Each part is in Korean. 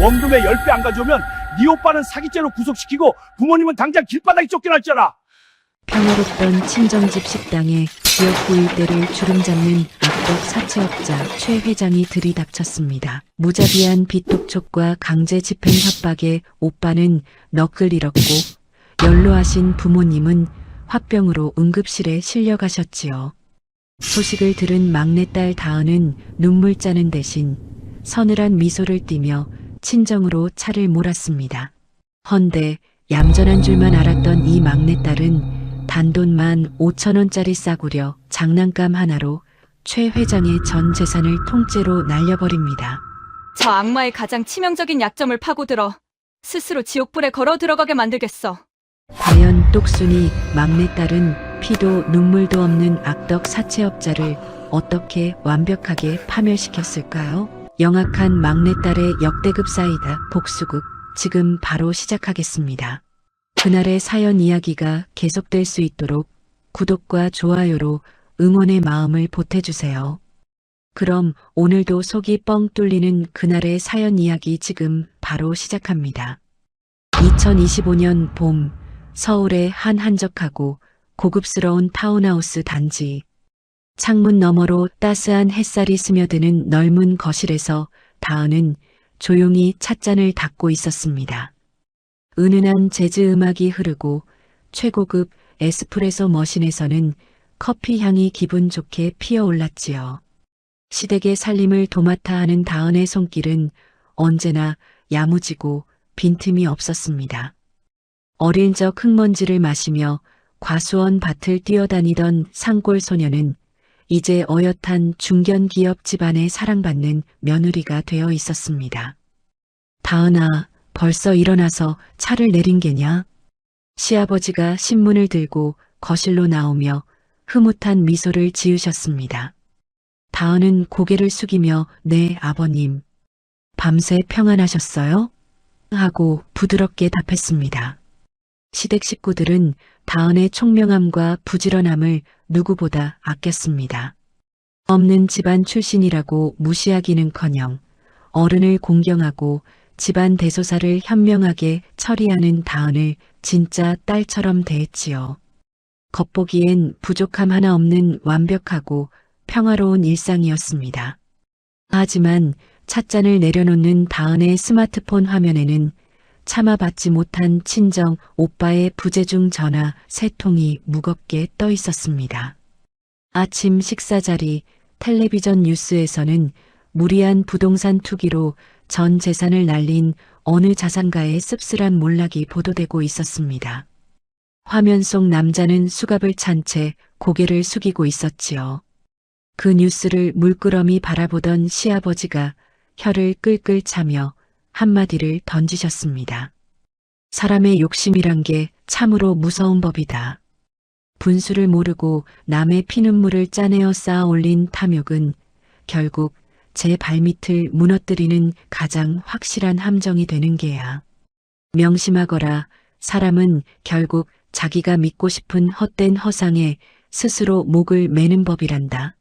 원금의 10배 안 가져오면 네 오빠는 사기죄로 구속시키고 부모님은 당장 길바닥에 쫓겨날잖아. 평화롭던 친정집 식당에 지역구 일대를 주름잡는 악덕 사채업자 최 회장이 들이닥쳤습니다. 무자비한 빚독촉과 강제 집행 협박에 오빠는 넋을 잃었고 연로하신 부모님은 화병으로 응급실에 실려가셨지요. 소식을 들은 막내딸 다은은 눈물 짜는 대신 서늘한 미소를 띠며 친정으로 차를 몰았습니다. 헌데 얌전한 줄만 알았던 이 막내딸은 단돈만 5,000원짜리 싸구려 장난감 하나로 최 회장의 전 재산을 통째로 날려버립니다. 저 악마의 가장 치명적인 약점을 파고들어 스스로 지옥불에 걸어 들어가게 만들겠어. 과연 똑순이 막내딸은 피도 눈물도 없는 악덕 사채업자를 어떻게 완벽하게 파멸시켰을까요? 영악한 막내딸의 역대급 사이다 복수극 지금 바로 시작하겠습니다. 그날의 사연 이야기가 계속될 수 있도록 구독과 좋아요로 응원의 마음을 보태주세요. 그럼 오늘도 속이 뻥 뚫리는 그날의 사연 이야기 지금 바로 시작합니다. 2025년 봄 서울의 한 한적하고 고급스러운 타운하우스 단지. 창문 너머로 따스한 햇살이 스며드는 넓은 거실에서 다은은 조용히 찻잔을 닦고 있었습니다. 은은한 재즈 음악이 흐르고 최고급 에스프레소 머신에서는 커피 향이 기분 좋게 피어올랐지요. 시댁의 살림을 도맡아 하는 다은의 손길은 언제나 야무지고 빈틈이 없었습니다. 어린 적 흙먼지를 마시며 과수원 밭을 뛰어다니던 상골 소녀는 이제 어엿한 중견 기업 집안에 사랑받는 며느리가 되어 있었습니다. 다은아, 벌써 일어나서 차를 내린 게냐? 시아버지가 신문을 들고 거실로 나오며 흐뭇한 미소를 지으셨습니다. 다은은 고개를 숙이며 네, 아버님. 밤새 평안하셨어요? 하고 부드럽게 답했습니다. 시댁 식구들은 다은의 총명함과 부지런함을 누구보다 아꼈습니다. 없는 집안 출신이라고 무시하기는커녕 어른을 공경하고 집안 대소사를 현명하게 처리하는 다은을 진짜 딸처럼 대했지요. 겉보기엔 부족함 하나 없는 완벽하고 평화로운 일상이었습니다. 하지만 찻잔을 내려놓는 다은의 스마트폰 화면에는 참아받지 못한 친정 오빠의 부재중 전화 3통이 무겁게 떠 있었습니다. 아침 식사 자리 텔레비전 뉴스에서는 무리한 부동산 투기로 전 재산을 날린 어느 자산가의 씁쓸한 몰락이 보도되고 있었습니다. 화면 속 남자는 수갑을 찬 채 고개를 숙이고 있었지요. 그 뉴스를 물끄러미 바라보던 시아버지가 혀를 끌끌 차며 한마디를 던지셨습니다. 사람의 욕심이란 게 참으로 무서운 법이다. 분수를 모르고 남의 피눈물을 짜내어 쌓아 올린 탐욕은 결국 제 발밑을 무너뜨리는 가장 확실한 함정이 되는 게야. 명심하거라. 사람은 결국 자기가 믿고 싶은 헛된 허상에 스스로 목을 매는 법이란다.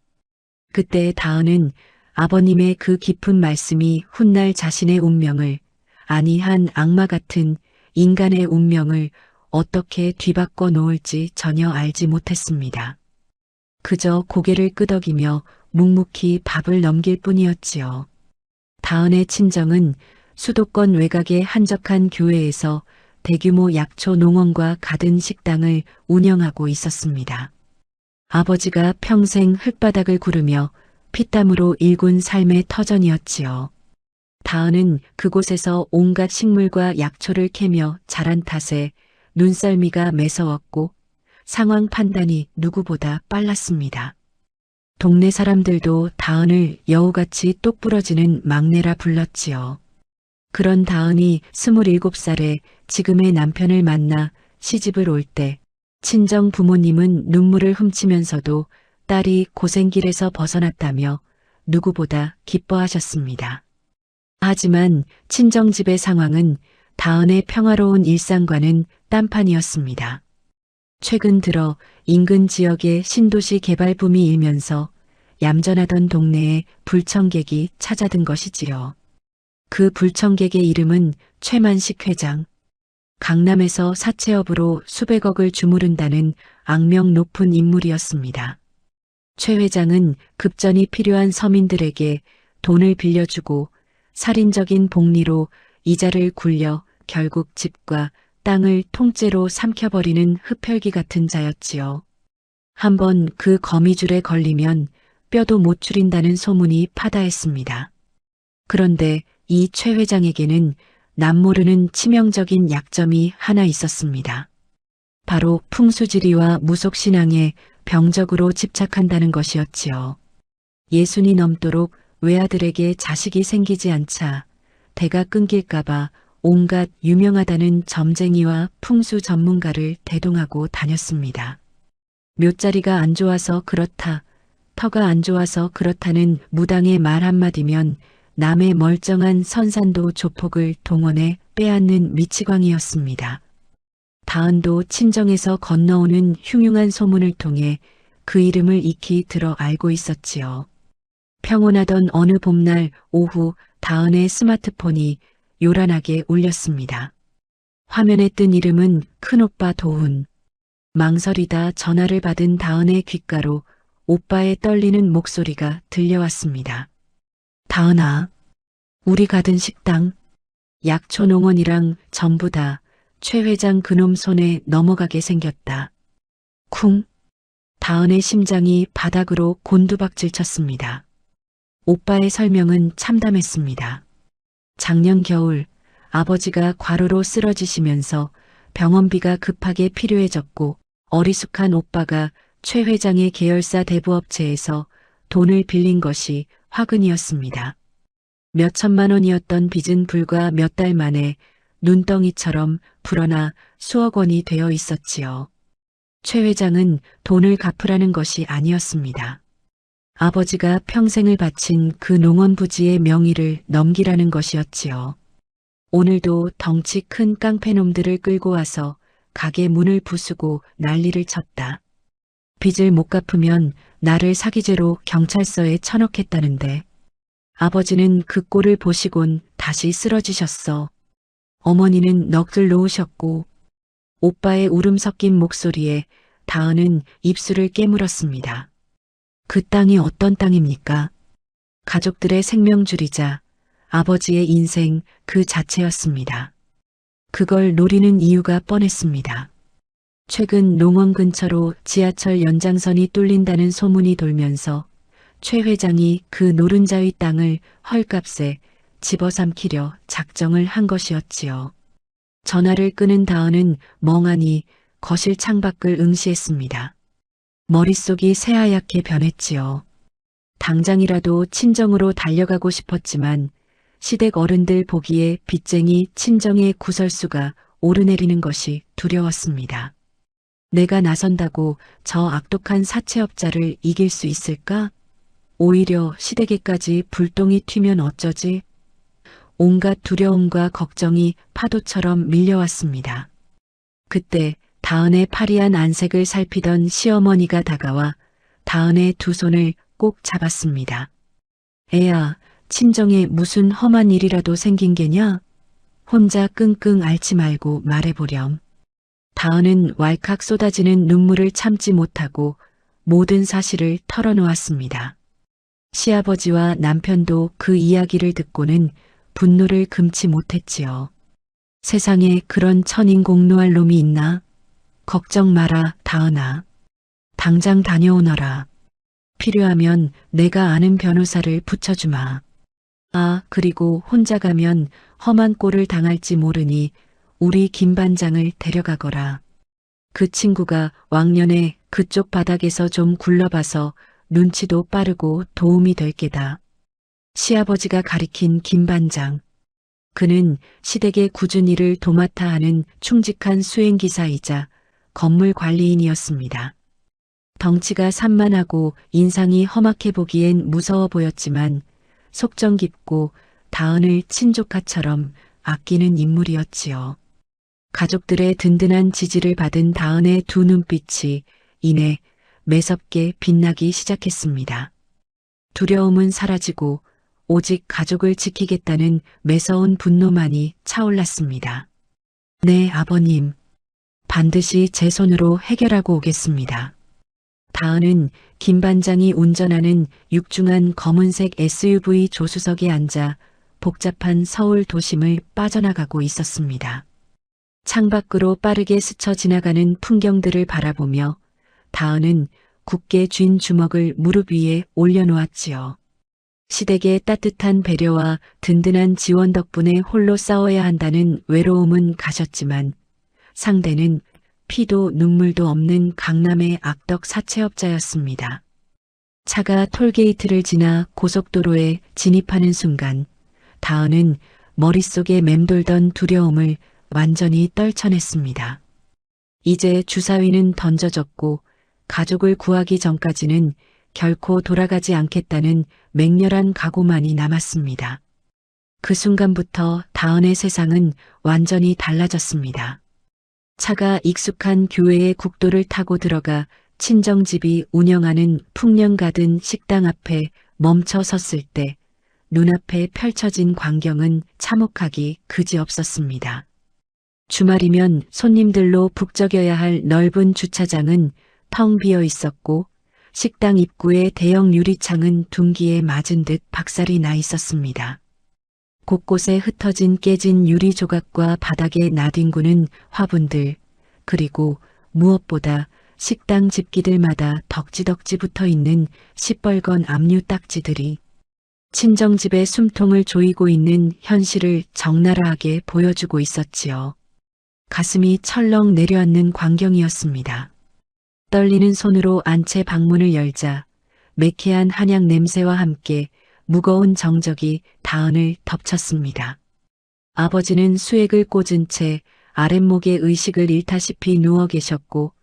그때 다은은 아버님의 그 깊은 말씀이 훗날 자신의 운명을, 아니 한 악마 같은 인간의 운명을 어떻게 뒤바꿔 놓을지 전혀 알지 못했습니다. 그저 고개를 끄덕이며 묵묵히 밥을 넘길 뿐이었지요. 다은의 친정은 수도권 외곽의 한적한 교회에서 대규모 약초 농원과 가든 식당을 운영하고 있었습니다. 아버지가 평생 흙바닥을 구르며 피땀으로 일군 삶의 터전이었지요. 다은은 그곳에서 온갖 식물과 약초를 캐며 자란 탓에 눈썰미가 매서웠고 상황 판단이 누구보다 빨랐습니다. 동네 사람들도 다은을 여우같이 똑부러지는 막내라 불렀지요. 그런 다은이 27살에 지금의 남편을 만나 시집을 올 때 친정 부모님은 눈물을 훔치면서도 딸이 고생길에서 벗어났다며 누구보다 기뻐하셨습니다. 하지만 친정집의 상황은 다은의 평화로운 일상과는 딴판이었습니다. 최근 들어 인근 지역의 신도시 개발 붐이 일면서 얌전하던 동네에 불청객이 찾아든 것이지요. 그 불청객의 이름은 최만식 회장. 강남에서 사채업으로 수백억을 주무른다는 악명 높은 인물이었습니다. 최 회장은 급전이 필요한 서민들에게 돈을 빌려주고 살인적인 복리로 이자를 굴려 결국 집과 땅을 통째로 삼켜버리는 흡혈귀 같은 자였지요. 한번 그 거미줄에 걸리면 뼈도 못 추린다는 소문이 파다했습니다. 그런데 이 최 회장에게는 남모르는 치명적인 약점이 하나 있었습니다. 바로 풍수지리와 무속신앙에 병적으로 집착한다는 것이었지요. 60이 넘도록 외아들에게 자식이 생기지 않자 대가 끊길까봐 온갖 유명하다는 점쟁이와 풍수 전문가를 대동하고 다녔습니다. 묘자리가 안 좋아서 그렇다, 터가 안 좋아서 그렇다는 무당의 말 한마디면 남의 멀쩡한 선산도 조폭을 동원해 빼앗는 미치광이었습니다. 다은도 친정에서 건너오는 흉흉한 소문을 통해 그 이름을 익히 들어 알고 있었지요. 평온하던 어느 봄날 오후 다은의 스마트폰이 요란하게 울렸습니다. 화면에 뜬 이름은 큰오빠 도훈. 망설이다 전화를 받은 다은의 귓가로 오빠의 떨리는 목소리가 들려왔습니다. 다은아, 우리 가던 식당, 약초농원이랑 전부 다 최 회장 그놈 손에 넘어가게 생겼다. 쿵. 다은의 심장이 바닥으로 곤두박질 쳤습니다. 오빠의 설명은 참담했습니다. 작년 겨울 아버지가 과로로 쓰러지시면서 병원비가 급하게 필요해졌고 어리숙한 오빠가 최 회장의 계열사 대부업체에서 돈을 빌린 것이 화근이었습니다. 몇 천만 원이었던 빚은 불과 몇 달 만에 눈덩이처럼 불어나 수억 원이 되어 있었지요. 최 회장은 돈을 갚으라는 것이 아니었습니다. 아버지가 평생을 바친 그 농원 부지의 명의를 넘기라는 것이었지요. 오늘도 덩치 큰 깡패놈들을 끌고 와서 가게 문을 부수고 난리를 쳤다. 빚을 못 갚으면 나를 사기죄로 경찰서에 쳐넣겠다는데 아버지는 그 꼴을 보시곤 다시 쓰러지셨어. 어머니는 넋을 놓으셨고 오빠의 울음 섞인 목소리에 다은은 입술을 깨물었습니다. 그 땅이 어떤 땅입니까? 가족들의 생명줄이자 아버지의 인생 그 자체였습니다. 그걸 노리는 이유가 뻔했습니다. 최근 농원 근처로 지하철 연장선이 뚫린다는 소문이 돌면서 최 회장이 그 노른자의 땅을 헐값에 집어삼키려 작정을 한 것이었지요. 전화를 끊은 다은은 멍하니 거실 창밖을 응시했습니다. 머릿속이 새하얗게 변했지요. 당장이라도 친정으로 달려가고 싶었지만 시댁 어른들 보기에 빚쟁이 친정의 구설수가 오르내리는 것이 두려웠습니다. 내가 나선다고 저 악독한 사채업자를 이길 수 있을까? 오히려 시댁에까지 불똥이 튀면 어쩌지? 온갖 두려움과 걱정이 파도처럼 밀려왔습니다. 그때 다은의 파리한 안색을 살피던 시어머니가 다가와 다은의 두 손을 꼭 잡았습니다. 애야, 친정에 무슨 험한 일이라도 생긴 게냐? 혼자 끙끙 앓지 말고 말해보렴. 다은은 왈칵 쏟아지는 눈물을 참지 못하고 모든 사실을 털어놓았습니다. 시아버지와 남편도 그 이야기를 듣고는 분노를 금치 못했지요. 세상에 그런 천인공노할 놈이 있나? 걱정 마라, 다은아. 당장 다녀오너라. 필요하면 내가 아는 변호사를 붙여주마. 아, 그리고 혼자 가면 험한 꼴을 당할지 모르니 우리 김 반장을 데려가거라. 그 친구가 왕년에 그쪽 바닥에서 좀 굴러봐서 눈치도 빠르고 도움이 될 게다. 시아버지가 가리킨 김 반장. 그는 시댁의 굳은 일을 도맡아 하는 충직한 수행기사이자 건물 관리인이었습니다. 덩치가 산만하고 인상이 험악해 보기엔 무서워 보였지만 속정 깊고 다은을 친조카처럼 아끼는 인물이었지요. 가족들의 든든한 지지를 받은 다은의 두 눈빛이 이내 매섭게 빛나기 시작했습니다. 두려움은 사라지고 오직 가족을 지키겠다는 매서운 분노만이 차올랐습니다. 네, 아버님. 반드시 제 손으로 해결하고 오겠습니다. 다은은 김 반장이 운전하는 육중한 검은색 SUV 조수석에 앉아 복잡한 서울 도심을 빠져나가고 있었습니다. 창밖으로 빠르게 스쳐 지나가는 풍경들을 바라보며 다은은 굳게 쥔 주먹을 무릎 위에 올려놓았지요. 시댁의 따뜻한 배려와 든든한 지원 덕분에 홀로 싸워야 한다는 외로움은 가셨지만 상대는 피도 눈물도 없는 강남의 악덕 사채업자였습니다. 차가 톨게이트를 지나 고속도로에 진입하는 순간 다은은 머릿속에 맴돌던 두려움을 완전히 떨쳐냈습니다. 이제 주사위는 던져졌고 가족을 구하기 전까지는 결코 돌아가지 않겠다는 맹렬한 각오만이 남았습니다. 그 순간부터 다은의 세상은 완전히 달라졌습니다. 차가 익숙한 교회의 국도를 타고 들어가 친정집이 운영하는 풍년 가든 식당 앞에 멈춰 섰을 때 눈앞에 펼쳐진 광경은 참혹하기 그지없었습니다. 주말이면 손님들로 북적여야 할 넓은 주차장은 텅 비어 있었고 식당 입구의 대형 유리창은 둔기에 맞은 듯 박살이 나 있었습니다. 곳곳에 흩어진 깨진 유리 조각과 바닥에 나뒹구는 화분들, 그리고 무엇보다 식당 집기들마다 덕지덕지 붙어 있는 시뻘건 압류 딱지들이 친정집의 숨통을 조이고 있는 현실을 적나라하게 보여주고 있었지요. 가슴이 철렁 내려앉는 광경이었습니다. 떨리는 손으로 안채 방문을 열자 매캐한 한약 냄새와 함께 무거운 정적이 다은을 덮쳤습니다. 아버지는 수액을 꽂은 채 아랫목에 의식을 잃다시피 누워 계셨고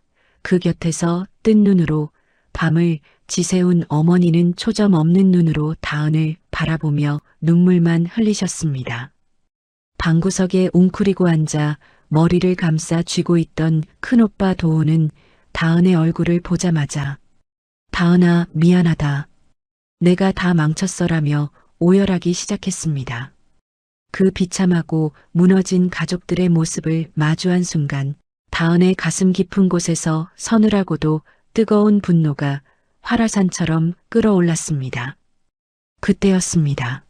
그 곁에서 뜬 눈으로 밤을 지새운 어머니는 초점 없는 눈으로 다은을 바라보며 눈물만 흘리셨습니다. 방구석에 웅크리고 앉아 머리를 감싸 쥐고 있던 큰오빠 도훈은 다은의 얼굴을 보자마자 다은아, 미안하다. 내가 다 망쳤어라며 오열하기 시작했습니다. 그 비참하고 무너진 가족들의 모습을 마주한 순간 다은의 가슴 깊은 곳에서 서늘하고도 뜨거운 분노가 활화산처럼 끌어올랐습니다. 그때였습니다.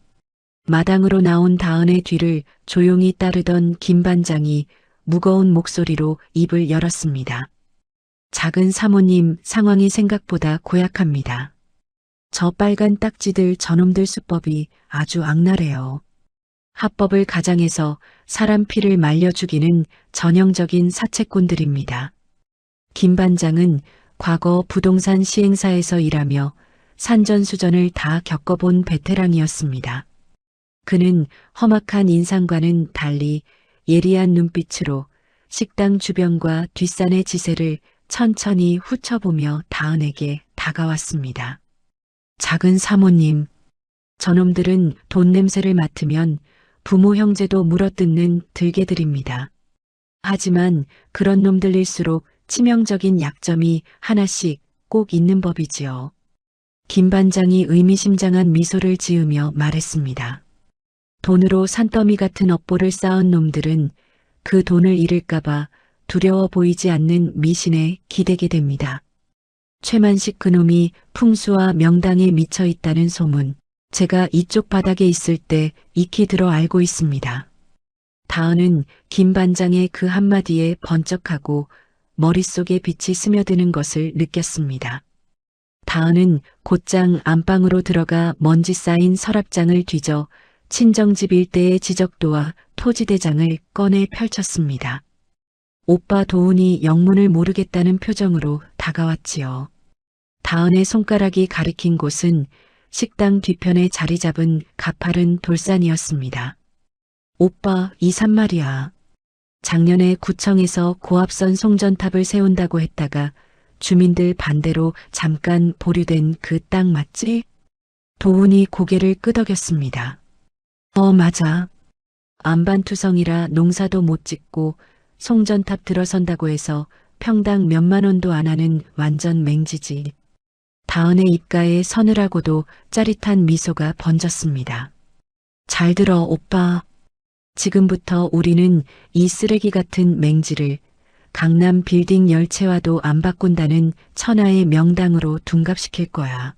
마당으로 나온 다은의 뒤를 조용히 따르던 김 반장이 무거운 목소리로 입을 열었습니다. 작은 사모님, 상황이 생각보다 고약합니다. 저 빨간 딱지들 저놈들 수법이 아주 악랄해요. 합법을 가장해서 사람 피를 말려 죽이는 전형적인 사채꾼들입니다. 김 반장은 과거 부동산 시행사에서 일하며 산전수전을 다 겪어본 베테랑이었습니다. 그는 험악한 인상과는 달리 예리한 눈빛으로 식당 주변과 뒷산의 지세를 천천히 훑어보며 다은에게 다가왔습니다. 작은 사모님, 저놈들은 돈 냄새를 맡으면 부모 형제도 물어뜯는 들개들입니다. 하지만 그런 놈들일수록 치명적인 약점이 하나씩 꼭 있는 법이지요. 김 반장이 의미심장한 미소를 지으며 말했습니다. 돈으로 산더미 같은 업보를 쌓은 놈들은 그 돈을 잃을까봐 두려워 보이지 않는 미신에 기대게 됩니다. 최만식 그놈이 풍수와 명당에 미쳐 있다는 소문, 제가 이쪽 바닥에 있을 때 익히 들어 알고 있습니다. 다은은 김 반장의 그 한마디에 번쩍하고 머릿속에 빛이 스며드는 것을 느꼈습니다. 다은은 곧장 안방으로 들어가 먼지 쌓인 서랍장을 뒤져 친정집 일대의 지적도와 토지대장을 꺼내 펼쳤습니다. 오빠 도훈이 영문을 모르겠다는 표정으로 다가왔지요. 다은의 손가락이 가리킨 곳은 식당 뒤편에 자리 잡은 가파른 돌산이었습니다. 오빠, 이 산 말이야. 작년에 구청에서 고압선 송전탑을 세운다고 했다가 주민들 반대로 잠깐 보류된 그 땅 맞지? 도훈이 고개를 끄덕였습니다. 맞아. 안반투성이라 농사도 못 짓고 송전탑 들어선다고 해서 평당 몇만 원도 안 하는 완전 맹지지. 다은의 입가에 서늘하고도 짜릿한 미소가 번졌습니다. 잘 들어, 오빠. 지금부터 우리는 이 쓰레기 같은 맹지를 강남 빌딩 열채와도 안 바꾼다는 천하의 명당으로 둔갑시킬 거야.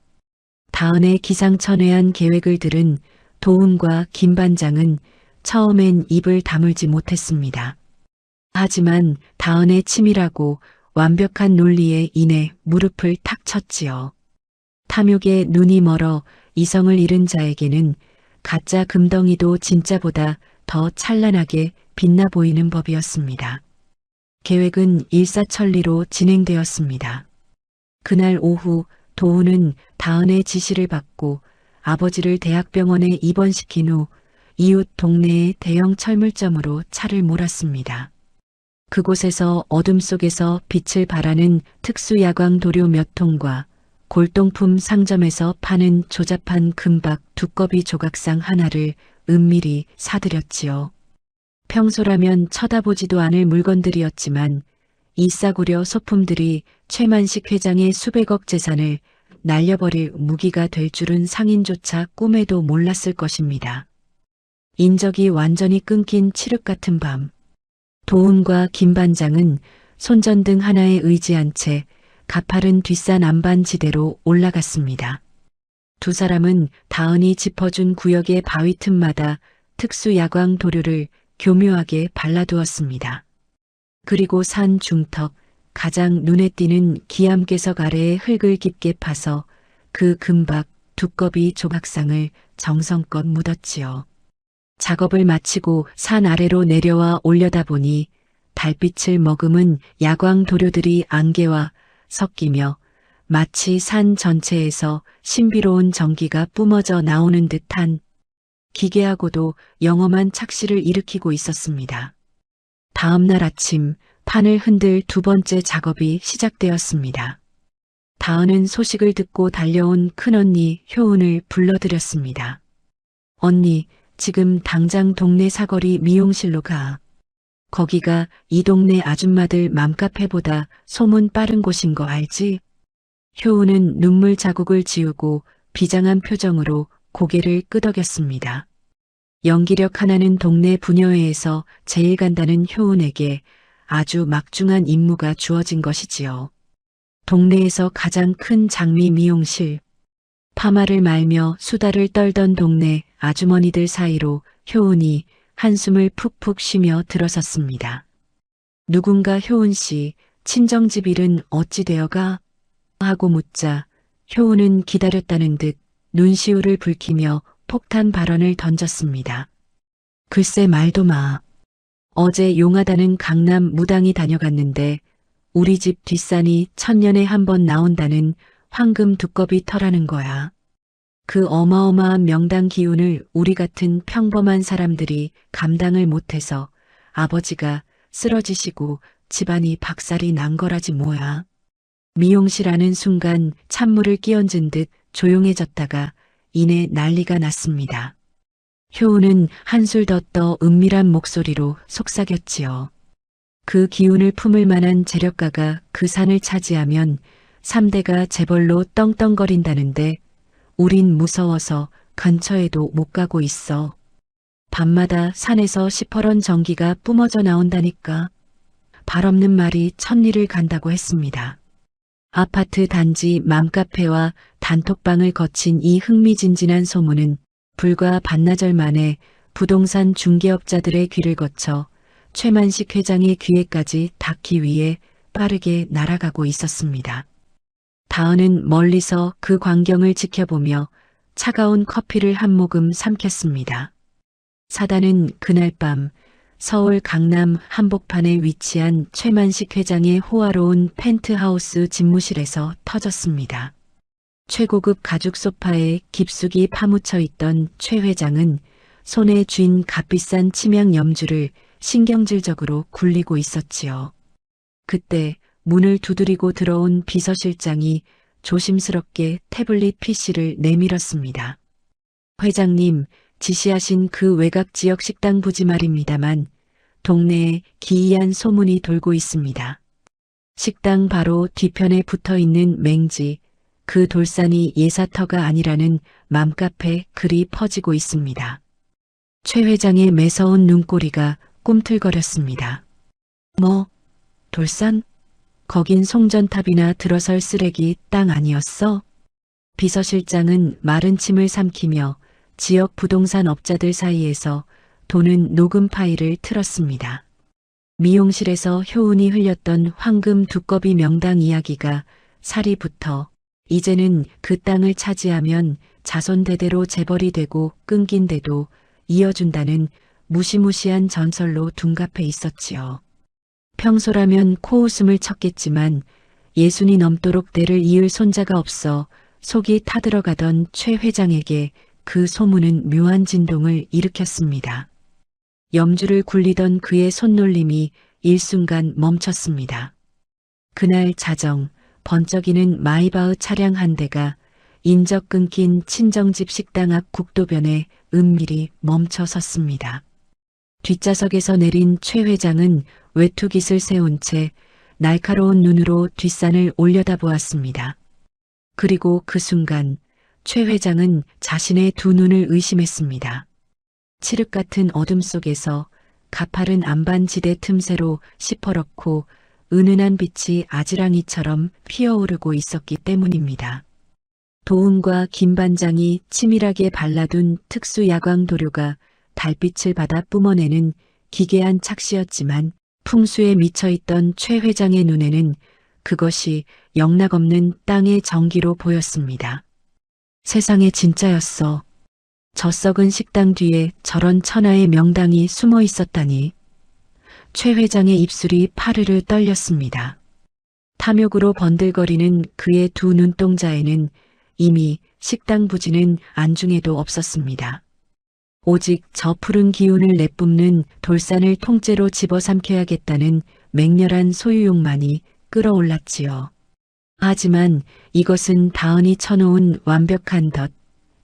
다은의 기상천외한 계획을 들은 도훈과 김 반장은 처음엔 입을 다물지 못했습니다. 하지만 다은의 치밀하고 완벽한 논리에 인해 무릎을 탁 쳤지요. 탐욕에 눈이 멀어 이성을 잃은 자에게는 가짜 금덩이도 진짜보다 더 찬란하게 빛나 보이는 법이었습니다. 계획은 일사천리로 진행되었습니다. 그날 오후 도훈은 다은의 지시를 받고 아버지를 대학병원에 입원시킨 후 이웃 동네의 대형 철물점으로 차를 몰았습니다. 그곳에서 어둠 속에서 빛을 발하는 특수야광 도료 몇 통과 골동품 상점에서 파는 조잡한 금박 두꺼비 조각상 하나를 은밀히 사들였지요. 평소라면 쳐다보지도 않을 물건들이었지만 이 싸구려 소품들이 최만식 회장의 수백억 재산을 날려버릴 무기가 될 줄은 상인조차 꿈에도 몰랐을 것입니다. 인적이 완전히 끊긴 칠흑 같은 밤, 도훈과 김 반장은 손전등 하나에 의지한 채 가파른 뒷산 안반지대로 올라갔습니다. 두 사람은 다은이 짚어준 구역의 바위 틈마다 특수 야광 도료를 교묘하게 발라두었습니다. 그리고 산 중턱 가장 눈에 띄는 기암괴석 아래의 흙을 깊게 파서 그 금박 두꺼비 조각상을 정성껏 묻었지요. 작업을 마치고 산 아래로 내려와 올려다보니 달빛을 머금은 야광 도료들이 안개와 섞이며 마치 산 전체에서 신비로운 전기가 뿜어져 나오는 듯한 기괴하고도 영험한 착시를 일으키고 있었습니다. 다음 날 아침 판을 흔들 두 번째 작업이 시작되었습니다. 다은은 소식을 듣고 달려온 큰언니 효은을 불러들였습니다. 언니, 지금 당장 동네 사거리 미용실로 가. 거기가 이 동네 아줌마들 맘카페보다 소문 빠른 곳인 거 알지? 효은은 눈물 자국을 지우고 비장한 표정으로 고개를 끄덕였습니다. 연기력 하나는 동네 부녀회에서 제일 간다는 효은에게 아주 막중한 임무가 주어진 것이지요. 동네에서 가장 큰 장미 미용실, 파마를 말며 수다를 떨던 동네 아주머니들 사이로 효은이 한숨을 푹푹 쉬며 들어섰습니다. 누군가 효은 씨, 친정집 일은 어찌 되어가? 하고 묻자 효은은 기다렸다는 듯 눈시울을 붉히며 폭탄 발언을 던졌습니다. 글쎄 말도 마. 어제 용하다는 강남 무당이 다녀갔는데 우리 집 뒷산이 천년에 한 번 나온다는 황금 두꺼비 터라는 거야. 그 어마어마한 명당 기운을 우리 같은 평범한 사람들이 감당을 못해서 아버지가 쓰러지시고 집안이 박살이 난 거라지 뭐야. 미용실 하는 순간 찬물을 끼얹은 듯 조용해졌다가 이내 난리가 났습니다. 효은은 한술 더 떠 은밀한 목소리로 속삭였지요. 그 기운을 품을 만한 재력가가 그 산을 차지하면 3대가 재벌로 떵떵거린다는데 우린 무서워서 근처에도 못 가고 있어. 밤마다 산에서 시퍼런 전기가 뿜어져 나온다니까. 발 없는 말이 천리를 간다고 했습니다. 아파트 단지 맘카페와 단톡방을 거친 이 흥미진진한 소문은 불과 반나절 만에 부동산 중개업자들의 귀를 거쳐 최만식 회장의 귀에까지 닿기 위해 빠르게 날아가고 있었습니다. 다은은 멀리서 그 광경을 지켜보며 차가운 커피를 한 모금 삼켰습니다. 사단은 그날 밤 서울 강남 한복판에 위치한 최만식 회장의 호화로운 펜트하우스 집무실에서 터졌습니다. 최고급 가죽 소파에 깊숙이 파묻혀 있던 최 회장은 손에 쥔 값비싼 치명 염주를 신경질적으로 굴리고 있었지요. 그때 문을 두드리고 들어온 비서실장이 조심스럽게 태블릿 PC를 내밀었습니다. 회장님, 지시하신 그 외곽 지역 식당 부지 말입니다만 동네에 기이한 소문이 돌고 있습니다. 식당 바로 뒤편에 붙어 있는 맹지, 그 돌산이 예사터가 아니라는 맘카페 글이 퍼지고 있습니다. 최 회장의 매서운 눈꼬리가 꿈틀거렸습니다. 뭐, 돌산? 거긴 송전탑이나 들어설 쓰레기 땅 아니었어? 비서실장은 마른 침을 삼키며 지역 부동산 업자들 사이에서 도는 녹음 파일을 틀었습니다. 미용실에서 효은이 흘렸던 황금 두꺼비 명당 이야기가 살이 붙어 이제는 그 땅을 차지하면 자손대대로 재벌이 되고 끊긴데도 이어준다는 무시무시한 전설로 둔갑해 있었지요. 평소라면 코웃음을 쳤겠지만 60이 넘도록 때를 이을 손자가 없어 속이 타들어가던 최 회장에게 그 소문은 묘한 진동을 일으켰습니다. 염주를 굴리던 그의 손놀림이 일순간 멈췄습니다. 그날 자정 번쩍이는 마이바흐 차량 한 대가 인적 끊긴 친정집 식당 앞 국도변에 은밀히 멈춰 섰습니다. 뒷좌석에서 내린 최 회장은 외투깃을 세운 채 날카로운 눈으로 뒷산을 올려다보았습니다. 그리고 그 순간 최 회장은 자신의 두 눈을 의심했습니다. 칠흑 같은 어둠 속에서 가파른 안반지대 틈새로 시퍼렇고 은은한 빛이 아지랑이처럼 피어오르고 있었기 때문입니다. 도훈과 김 반장이 치밀하게 발라둔 특수 야광 도료가 달빛을 받아 뿜어내는 기괴한 착시였지만 풍수에 미쳐있던 최 회장의 눈에는 그것이 영락없는 땅의 정기로 보였습니다. 세상에 진짜였어. 저 썩은 식당 뒤에 저런 천하의 명당이 숨어 있었다니. 최 회장의 입술이 파르르 떨렸습니다. 탐욕으로 번들거리는 그의 두 눈동자에는 이미 식당 부지는 안중에도 없었습니다. 오직 저 푸른 기운을 내뿜는 돌산을 통째로 집어삼켜야겠다는 맹렬한 소유욕만이 끌어올랐지요. 하지만 이것은 다은이 쳐놓은 완벽한 덫,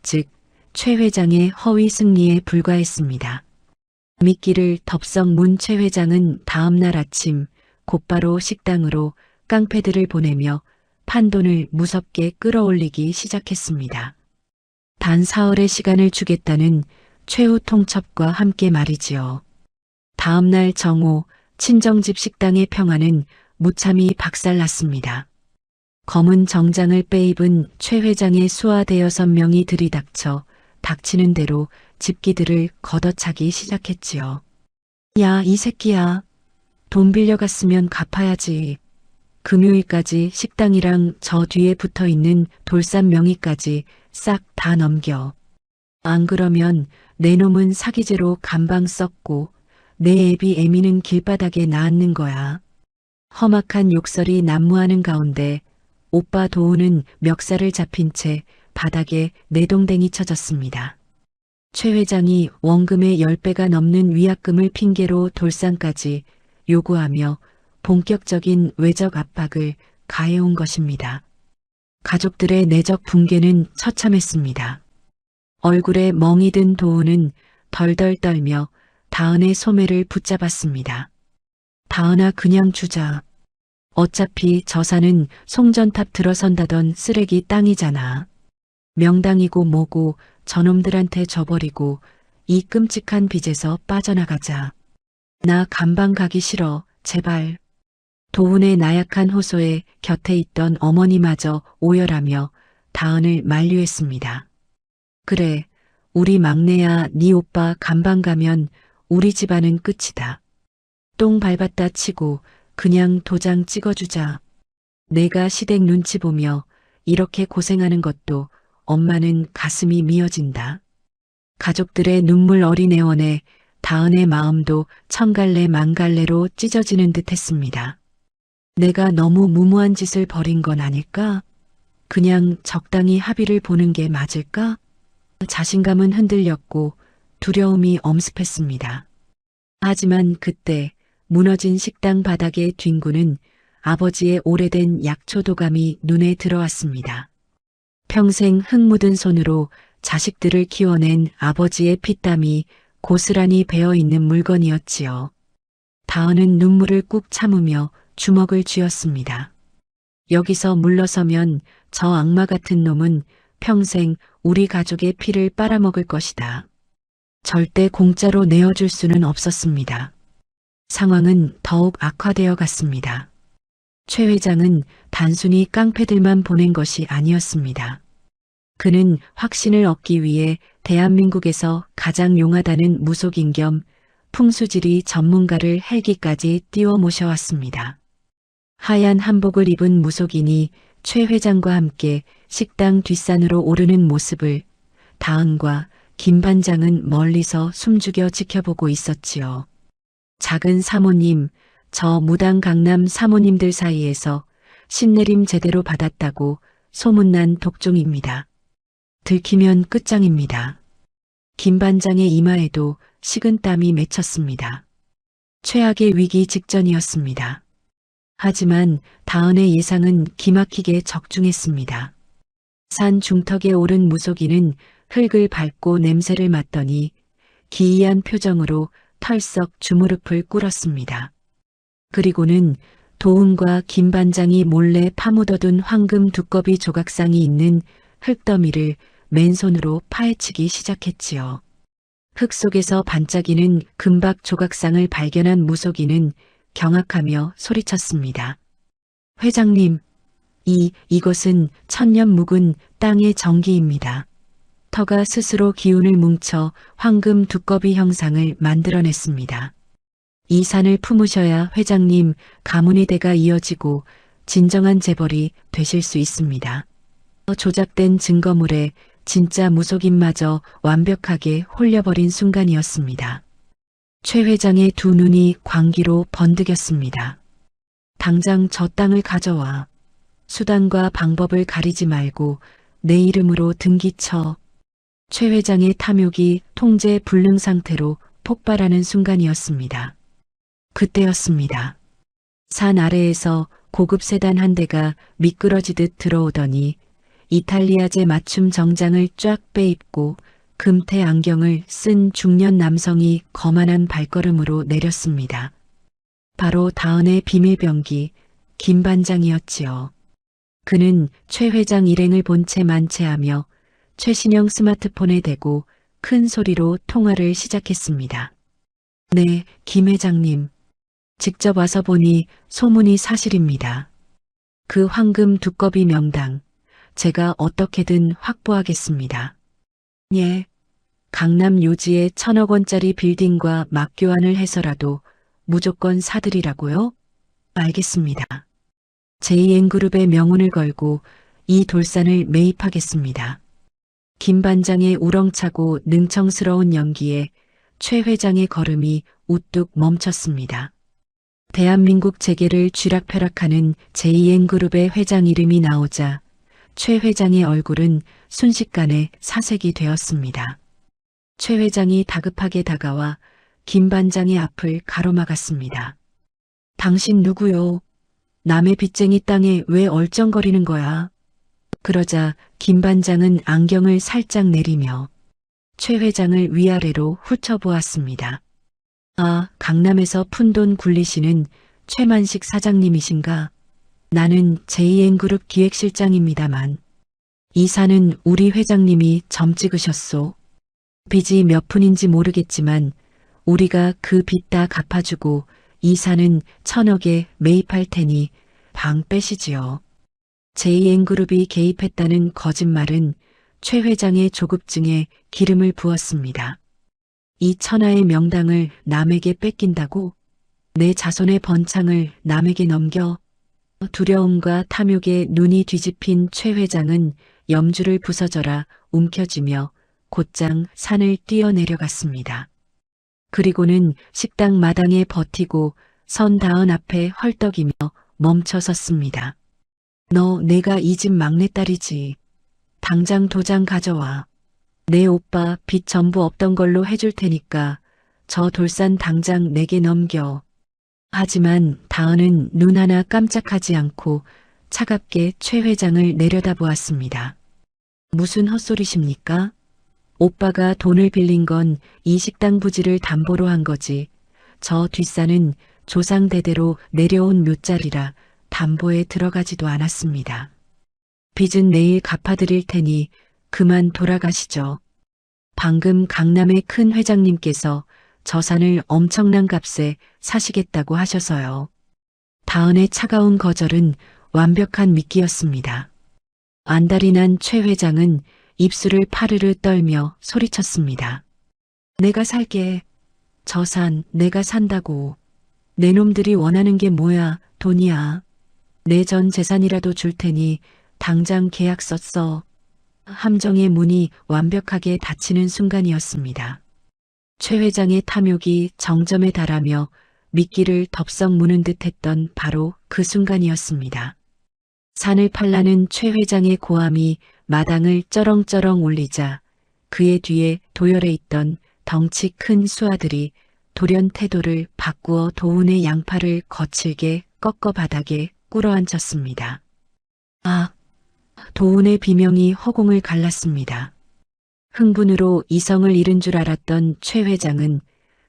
즉 최 회장의 허위 승리에 불과했습니다. 미끼를 덥석 문 최 회장은 다음날 아침 곧바로 식당으로 깡패들을 보내며 판돈을 무섭게 끌어올리기 시작했습니다. 단 사흘의 시간을 주겠다는 최후 통첩과 함께 말이지요. 다음날 정오 친정집 식당의 평화는 무참히 박살났습니다. 검은 정장을 빼입은 최 회장의 수하 대여섯 명이 들이닥쳐 닥치는 대로 집기들을 걷어차기 시작했지요. 야, 이 새끼야. 돈 빌려갔으면 갚아야지. 금요일까지 식당이랑 저 뒤에 붙어있는 돌산 명의까지 싹 다 넘겨. 안 그러면 내 놈은 사기죄로 감방 썼고 내 애비 애미는 길바닥에 낳는 거야. 험악한 욕설이 난무하는 가운데 오빠 도우는 멱살을 잡힌 채 바닥에 내동댕이 쳐졌습니다. 최 회장이 원금의 10배가 넘는 위약금을 핑계로 돌산까지 요구하며 본격적인 외적 압박을 가해온 것입니다. 가족들의 내적 붕괴는 처참했습니다. 얼굴에 멍이 든 도우는 덜덜 떨며 다은의 소매를 붙잡았습니다. 다은아, 그냥 주자. 어차피 저 산은 송전탑 들어선다던 쓰레기 땅이잖아. 명당이고 뭐고 저놈들한테 줘버리고 이 끔찍한 빚에서 빠져나가자. 나 감방 가기 싫어, 제발. 도훈의 나약한 호소에 곁에 있던 어머니마저 오열하며 다은을 만류했습니다. 그래, 우리 막내야, 네 오빠 감방 가면 우리 집안은 끝이다. 똥 밟았다 치고 그냥 도장 찍어주자. 내가 시댁 눈치 보며 이렇게 고생하는 것도 엄마는 가슴이 미어진다. 가족들의 눈물 어린 애원에 다은의 마음도 천갈래 만갈래로 찢어지는 듯 했습니다. 내가 너무 무모한 짓을 벌인 건 아닐까? 그냥 적당히 합의를 보는 게 맞을까? 자신감은 흔들렸고 두려움이 엄습했습니다. 하지만 그때 무너진 식당 바닥에 뒹구는 아버지의 오래된 약초도감이 눈에 들어왔습니다. 평생 흙 묻은 손으로 자식들을 키워낸 아버지의 피땀이 고스란히 배어있는 물건이었지요. 다은은 눈물을 꾹 참으며 주먹을 쥐었습니다. 여기서 물러서면 저 악마 같은 놈은 평생 우리 가족의 피를 빨아먹을 것이다. 절대 공짜로 내어줄 수는 없었습니다. 상황은 더욱 악화되어 갔습니다. 최 회장은 단순히 깡패들만 보낸 것이 아니었습니다. 그는 확신을 얻기 위해 대한민국에서 가장 용하다는 무속인 겸 풍수지리 전문가를 헬기까지 띄워 모셔왔습니다. 하얀 한복을 입은 무속인이 최 회장과 함께 식당 뒷산으로 오르는 모습을 다은과 김 반장은 멀리서 숨죽여 지켜보고 있었지요. 작은 사모님, 저 무당 강남 사모님들 사이에서 신내림 제대로 받았다고 소문난 독종입니다. 들키면 끝장입니다. 김 반장의 이마에도 식은땀이 맺혔습니다. 최악의 위기 직전이었습니다. 하지만 다은의 예상은 기막히게 적중했습니다. 산 중턱에 오른 무속인은 흙을 밟고 냄새를 맡더니 기이한 표정으로 털썩 주무릎을 꿇었습니다. 그리고는 도훈과 김 반장이 몰래 파묻어둔 황금 두꺼비 조각상이 있는 흙더미를 맨손으로 파헤치기 시작했지요. 흙 속에서 반짝이는 금박 조각상을 발견한 무속인은 경악하며 소리쳤습니다. 회장님, 이것은 천년 묵은 땅의 정기입니다. 터가 스스로 기운을 뭉쳐 황금 두꺼비 형상을 만들어냈습니다. 이 산을 품으셔야 회장님 가문의 대가 이어지고 진정한 재벌이 되실 수 있습니다. 조작된 증거물에 진짜 무속인마저 완벽하게 홀려버린 순간이었습니다. 최 회장의 두 눈이 광기로 번득였습니다. 당장 저 땅을 가져와. 수단과 방법을 가리지 말고 내 이름으로 등기쳐. 최 회장의 탐욕이 통제 불능 상태로 폭발하는 순간이었습니다. 그때였습니다. 산 아래에서 고급 세단 한 대가 미끄러지듯 들어오더니 이탈리아제 맞춤 정장을 쫙 빼입고 금태 안경을 쓴 중년 남성이 거만한 발걸음으로 내렸습니다. 바로 다은의 비밀병기 김 반장이었지요. 그는 최 회장 일행을 본 채 만체하며 최신형 스마트폰에 대고 큰 소리로 통화를 시작했습니다. 네, 김 회장님. 직접 와서 보니 소문이 사실입니다. 그 황금 두꺼비 명당, 제가 어떻게든 확보하겠습니다. 예, 강남 요지의 1,000억 원짜리 빌딩과 맞교환을 해서라도 무조건 사들이라고요? 알겠습니다. JN그룹의 명운을 걸고 이 돌산을 매입하겠습니다. 김 반장의 우렁차고 능청스러운 연기에 최 회장의 걸음이 우뚝 멈췄습니다. 대한민국 재계를 쥐락펴락하는 JN그룹의 회장 이름이 나오자 최 회장의 얼굴은 순식간에 사색이 되었습니다. 최 회장이 다급하게 다가와 김 반장의 앞을 가로막았습니다. 당신 누구요? 남의 빚쟁이 땅에 왜 얼쩡거리는 거야? 그러자 김 반장은 안경을 살짝 내리며 최 회장을 위아래로 훑어보았습니다. 아, 강남에서 푼돈 굴리시는 최만식 사장님이신가? 나는 JN그룹 기획실장입니다만 이 산은 우리 회장님이 점 찍으셨소. 빚이 몇 푼인지 모르겠지만 우리가 그 빚 다 갚아주고 이 산은 1,000억에 매입할 테니 방 빼시지요. JN그룹이 개입했다는 거짓말은 최 회장의 조급증에 기름을 부었습니다. 이 천하의 명당을 남에게 뺏긴다고? 내 자손의 번창을 남에게 넘겨? 두려움과 탐욕에 눈이 뒤집힌 최 회장은 염주를 부서져라 움켜쥐며 곧장 산을 뛰어내려갔습니다. 그리고는 식당 마당에 버티고 선 다은 앞에 헐떡이며 멈춰섰습니다. 너 내가 이 집 막내딸이지. 당장 도장 가져와. 내 오빠 빚 전부 없던 걸로 해줄 테니까 저 돌산 당장 내게 넘겨. 하지만 다은은 눈 하나 깜짝하지 않고 차갑게 최 회장을 내려다보았습니다. 무슨 헛소리십니까? 오빠가 돈을 빌린 건 이 식당 부지를 담보로 한 거지. 저 뒷산은 조상 대대로 내려온 묘자리라 담보에 들어가지도 않았습니다. 빚은 내일 갚아드릴 테니 그만 돌아가시죠. 방금 강남의 큰 회장님께서 저 산을 엄청난 값에 사시겠다고 하셔서요. 다은의 차가운 거절은 완벽한 미끼였습니다. 안달이 난 최 회장은 입술을 파르르 떨며 소리쳤습니다. 내가 살게. 저 산 내가 산다고. 내 놈들이 원하는 게 뭐야, 돈이야. 내 전 재산이라도 줄 테니 당장 계약서 써. 함정의 문이 완벽하게 닫히는 순간이었습니다. 최 회장의 탐욕이 정점에 달하며 미끼를 덥석 무는 듯 했던 바로 그 순간이었습니다. 산을 팔라는 최 회장의 고함이 마당을 쩌렁쩌렁 울리자 그의 뒤에 도열해 있던 덩치 큰 수아들이 돌연 태도를 바꾸어 도운의 양팔을 거칠게 꺾어 바닥에 꿇어앉혔습니다. 아! 도운의 비명이 허공을 갈랐습니다. 흥분으로 이성을 잃은 줄 알았던 최 회장은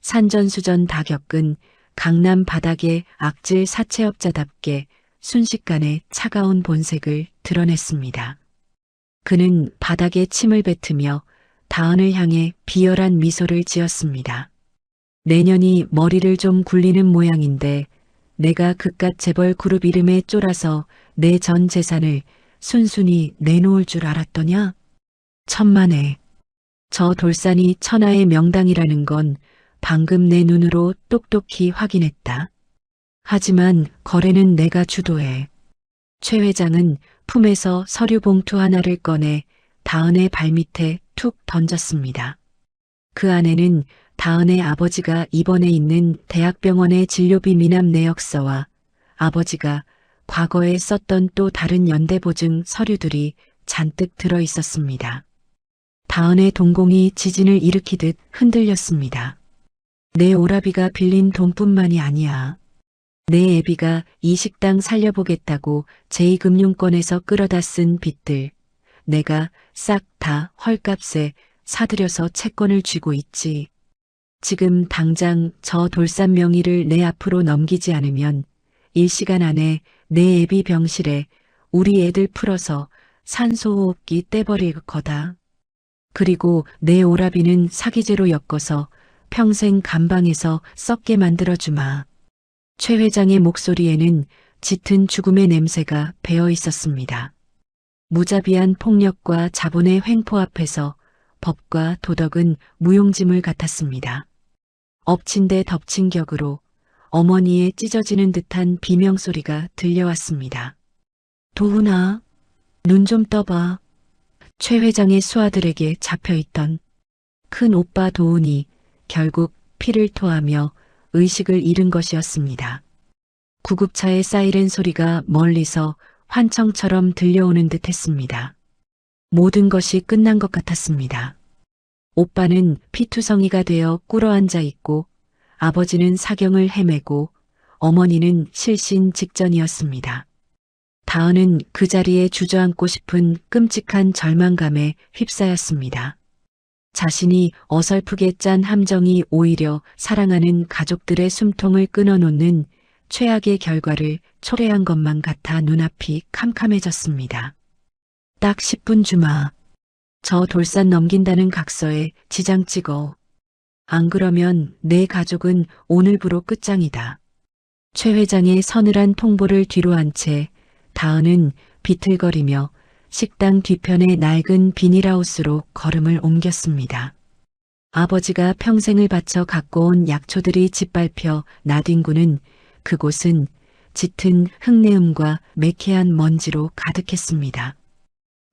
산전수전 다 겪은 강남 바닥의 악질 사채업자답게 순식간에 차가운 본색을 드러냈습니다. 그는 바닥에 침을 뱉으며 다은을 향해 비열한 미소를 지었습니다. 내년이 머리를 좀 굴리는 모양인데 내가 그깟 재벌 그룹 이름에 쫄아서 내 전 재산을 순순히 내놓을 줄 알았더냐? 천만에. 저 돌산이 천하의 명당이라는 건 방금 내 눈으로 똑똑히 확인했다. 하지만 거래는 내가 주도해. 최 회장은 품에서 서류 봉투 하나를 꺼내 다은의 발밑에 툭 던졌습니다. 그 안에는 다은의 아버지가 입원해 있는 대학병원의 진료비 미납 내역서와 아버지가 과거에 썼던 또 다른 연대보증 서류들이 잔뜩 들어 있었습니다. 다은의 동공이 지진을 일으키듯 흔들렸습니다. 내 오라비가 빌린 돈뿐만이 아니야. 내 애비가 이 식당 살려보겠다고 제2금융권에서 끌어다 쓴 빚들, 내가 싹 다 헐값에 사들여서 채권을 쥐고 있지. 지금 당장 저 돌산 명의를 내 앞으로 넘기지 않으면 일시간 안에 내 애비 병실에 우리 애들 풀어서 산소호흡기 떼버릴 거다. 그리고 내 오라비는 사기죄로 엮어서 평생 감방에서 썩게 만들어주마. 최 회장의 목소리에는 짙은 죽음의 냄새가 배어 있었습니다. 무자비한 폭력과 자본의 횡포 앞에서 법과 도덕은 무용지물 같았습니다. 엎친 데 덮친 격으로 어머니의 찢어지는 듯한 비명소리가 들려왔습니다. 도훈아, 눈 좀 떠봐. 최 회장의 수아들에게 잡혀있던 큰 오빠 도훈이 결국 피를 토하며 의식을 잃은 것이었습니다. 구급차의 사이렌 소리가 멀리서 환청처럼 들려오는 듯 했습니다. 모든 것이 끝난 것 같았습니다. 오빠는 피투성이가 되어 꿇어앉아 있고 아버지는 사경을 헤매고 어머니는 실신 직전이었습니다. 다은은 그 자리에 주저앉고 싶은 끔찍한 절망감에 휩싸였습니다. 자신이 어설프게 짠 함정이 오히려 사랑하는 가족들의 숨통을 끊어놓는 최악의 결과를 초래한 것만 같아 눈앞이 캄캄해졌습니다. 딱 10분 주마. 저 돌산 넘긴다는 각서에 지장 찍어. 안 그러면 내 가족은 오늘부로 끝장이다. 최 회장의 서늘한 통보를 뒤로 한 채 다은은 비틀거리며 식당 뒤편의 낡은 비닐하우스로 걸음을 옮겼습니다. 아버지가 평생을 바쳐 갖고 온 약초들이 짓밟혀 나뒹구는 그곳은 짙은 흙내음과 매캐한 먼지로 가득했습니다.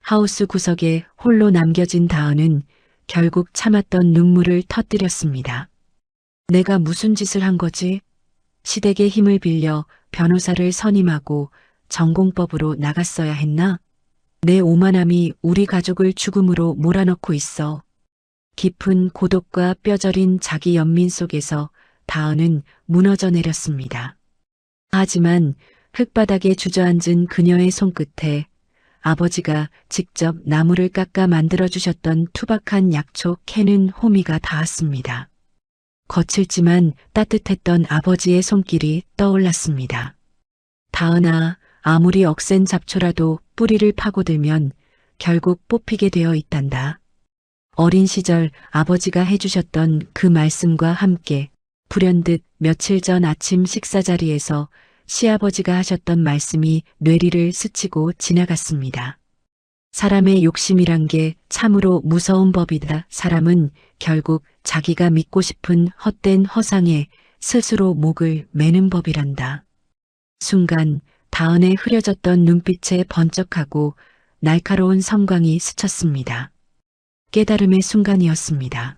하우스 구석에 홀로 남겨진 다은은 결국 참았던 눈물을 터뜨렸습니다. 내가 무슨 짓을 한 거지? 시댁의 힘을 빌려 변호사를 선임하고 전공법으로 나갔어야 했나? 내 오만함이 우리 가족을 죽음으로 몰아넣고 있어. 깊은 고독과 뼈저린 자기 연민 속에서 다은은 무너져 내렸습니다. 하지만 흙바닥에 주저앉은 그녀의 손끝에 아버지가 직접 나무를 깎아 만들어주셨던 투박한 약초 캔은 호미가 닿았습니다. 거칠지만 따뜻했던 아버지의 손길이 떠올랐습니다. 다은아, 아무리 억센 잡초라도 뿌리를 파고들면 결국 뽑히게 되어 있단다. 어린 시절 아버지가 해주셨던 그 말씀과 함께 불현듯 며칠 전 아침 식사 자리에서 시아버지가 하셨던 말씀이 뇌리를 스치고 지나갔습니다. 사람의 욕심이란 게 참으로 무서운 법이다. 사람은 결국 자기가 믿고 싶은 헛된 허상에 스스로 목을 매는 법이란다. 순간 다은의 흐려졌던 눈빛에 번쩍하고 날카로운 섬광이 스쳤습니다. 깨달음의 순간이었습니다.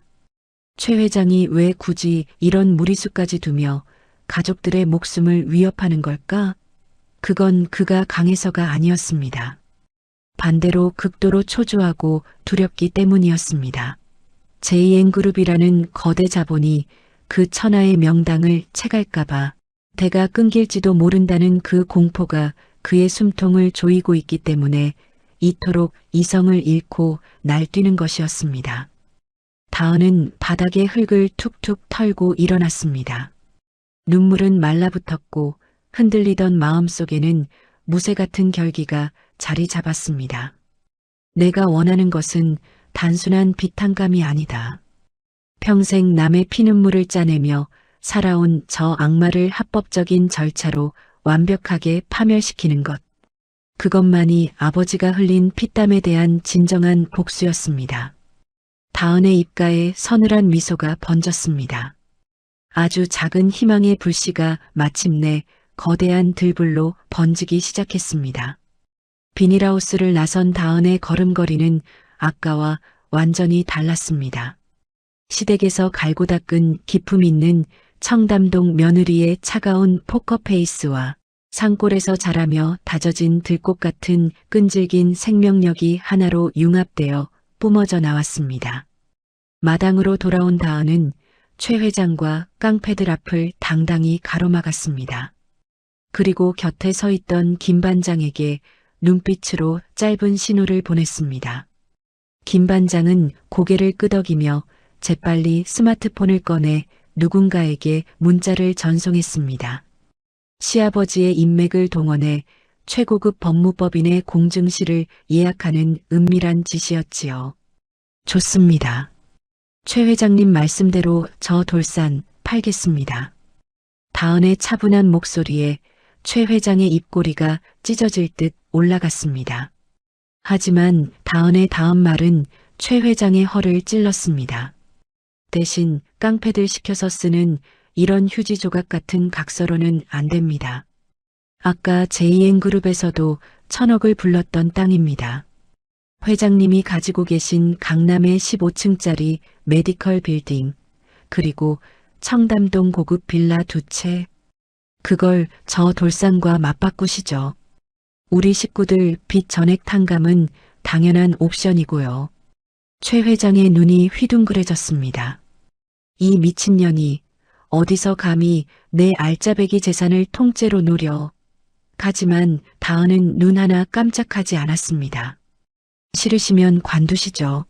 최 회장이 왜 굳이 이런 무리수까지 두며 가족들의 목숨을 위협하는 걸까? 그건 그가 강해서가 아니었습니다. 반대로 극도로 초조하고 두렵기 때문이었습니다. JN그룹이라는 거대 자본이 그 천하의 명당을 채갈까봐 대가 끊길지도 모른다는 그 공포가 그의 숨통을 조이고 있기 때문에 이토록 이성을 잃고 날뛰는 것이었습니다. 다은은 바닥에 흙을 툭툭 털고 일어났습니다. 눈물은 말라붙었고 흔들리던 마음속에는 무쇠 같은 결기가 자리 잡았습니다. 내가 원하는 것은 단순한 비탄감이 아니다. 평생 남의 피눈물을 짜내며 살아온 저 악마를 합법적인 절차로 완벽하게 파멸시키는 것. 그것만이 아버지가 흘린 피땀에 대한 진정한 복수였습니다. 다은의 입가에 서늘한 미소가 번졌습니다. 아주 작은 희망의 불씨가 마침내 거대한 들불로 번지기 시작했습니다. 비닐하우스를 나선 다은의 걸음걸이는 아까와 완전히 달랐습니다. 시댁에서 갈고 닦은 기품 있는 청담동 며느리의 차가운 포커페이스와 산골에서 자라며 다져진 들꽃 같은 끈질긴 생명력이 하나로 융합되어 뿜어져 나왔습니다. 마당으로 돌아온 다은은 최 회장과 깡패들 앞을 당당히 가로막았습니다. 그리고 곁에 서 있던 김 반장에게 눈빛으로 짧은 신호를 보냈습니다. 김 반장은 고개를 끄덕이며 재빨리 스마트폰을 꺼내 누군가에게 문자를 전송했습니다. 시아버지의 인맥을 동원해 최고급 법무법인의 공증실을 예약하는 은밀한 지시였지요. 좋습니다. 최 회장님 말씀대로 저 돌산 팔겠습니다. 다은의 차분한 목소리에 최 회장의 입꼬리가 찢어질 듯 올라갔습니다. 하지만 다은의 다음 말은 최 회장의 허를 찔렀습니다. 대신 깡패들 시켜서 쓰는 이런 휴지 조각 같은 각서로는 안 됩니다. 아까 JN그룹에서도 1,000억을 불렀던 땅입니다. 회장님이 가지고 계신 강남의 15층짜리 메디컬 빌딩, 그리고 청담동 고급 빌라 2채. 그걸 저 돌산과 맞바꾸시죠. 우리 식구들 빚 전액 탕감은 당연한 옵션이고요. 최 회장의 눈이 휘둥그레졌습니다. 이 미친년이 어디서 감히 내 알짜배기 재산을 통째로 노려. 하지만 다은은 눈 하나 깜짝하지 않았습니다. 싫으시면 관두시죠.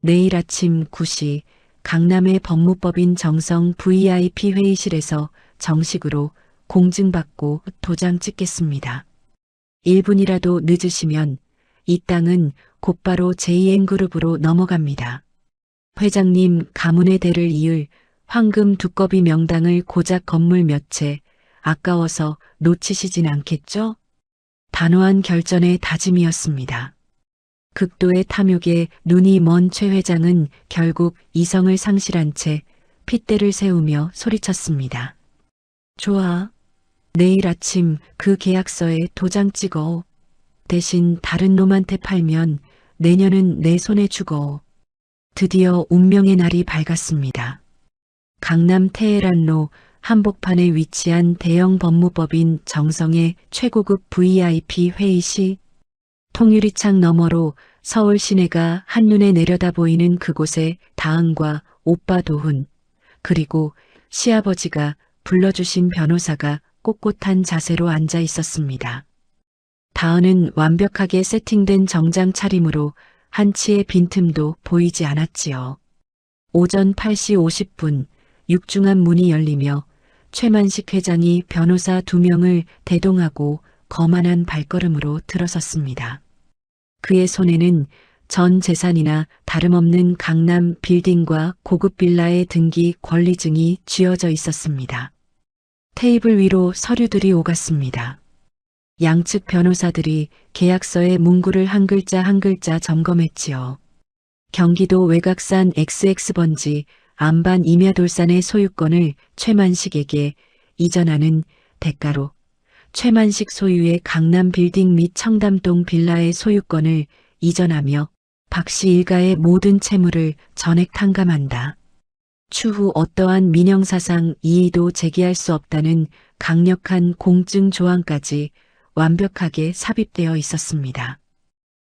내일 아침 9시 강남의 법무법인 정성 VIP 회의실에서 정식으로 공증받고 도장 찍겠습니다. 1분이라도 늦으시면 이 땅은 곧바로 JN그룹으로 넘어갑니다. 회장님 가문의 대를 이을 황금 두꺼비 명당을 고작 건물 몇 채 아까워서 놓치시진 않겠죠? 단호한 결전의 다짐이었습니다. 극도의 탐욕에 눈이 먼 최 회장은 결국 이성을 상실한 채 핏대를 세우며 소리쳤습니다. 좋아. 내일 아침 그 계약서에 도장 찍어. 대신 다른 놈한테 팔면 내년은 내 손에 주고. 드디어 운명의 날이 밝았습니다. 강남 테헤란로 한복판에 위치한 대형 법무법인 정성의 최고급 VIP 회의실. 통유리창 너머로 서울 시내가 한눈에 내려다 보이는 그곳에 다은과 오빠 도훈, 그리고 시아버지가 불러주신 변호사가 꼿꼿한 자세로 앉아 있었습니다. 다은은 완벽하게 세팅된 정장 차림으로 한치의 빈틈도 보이지 않았지요. 오전 8시 50분 육중한 문이 열리며 최만식 회장이 변호사 2명을 대동하고 거만한 발걸음으로 들어섰습니다. 그의 손에는 전 재산이나 다름없는 강남 빌딩과 고급 빌라의 등기 권리증이 쥐어져 있었습니다. 테이블 위로 서류들이 오갔습니다. 양측 변호사들이 계약서의 문구를 한 글자 한 글자 점검했지요. 경기도 외곽산 XX번지 안반 임야돌산의 소유권을 최만식에게 이전하는 대가로 최만식 소유의 강남 빌딩 및 청담동 빌라의 소유권을 이전하며 박씨 일가의 모든 채무를 전액 탕감한다. 추후 어떠한 민형사상 이의도 제기할 수 없다는 강력한 공증 조항까지 완벽하게 삽입되어 있었습니다.